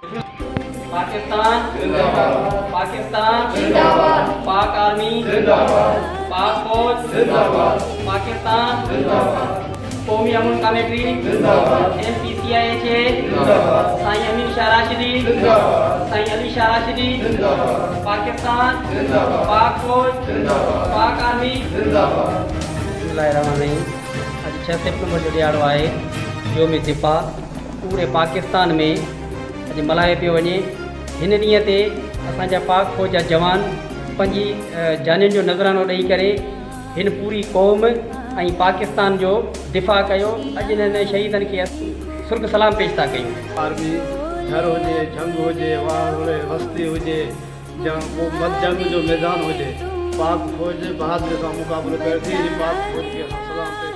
पाकिस्तान जिंदाबाद, पाकिस्तान जिंदाबाद, पाक आर्मी जिंदाबाद, पाक फौज जिंदाबाद, पाकिस्तान जिंदाबाद, कौमी अमन कमेटी जिंदाबाद, MPCIA जिंदाबाद, साईं अमीन शाह राशिदी जिंदाबाद, साईं अली शाह राशिदी जिंदाबाद, पाकिस्तान जिंदाबाद, पाक फौज जिंदाबाद, पाक आर्मी जिंदाबाद। अॼु 6 सेप्टेम्बर जो ॾियारो आहे योम दिफ़ा। पूरे पाकिस्तान में अॼु मल्हायो पियो वञे। हिन ॾींहं ते असांजा पाक फौज जा जवान पंहिंजी जानियुनि जो नज़रानो ॾेई करे हिन पूरी क़ौम ऐं पाकिस्तान जो दिफ़ा कयो। अॼु हिननि शहीदनि खे सुर्ग सलाम पेश था कयूं। आर्मी घर हुजे, जंग हुजे, वार हुजे, वस्ती हुजे, जंग जो मैदान हुजे, पाक फौज बहादुरी सां मुक़ाबिलो करे थी। पाक फौज खे सलाम पेश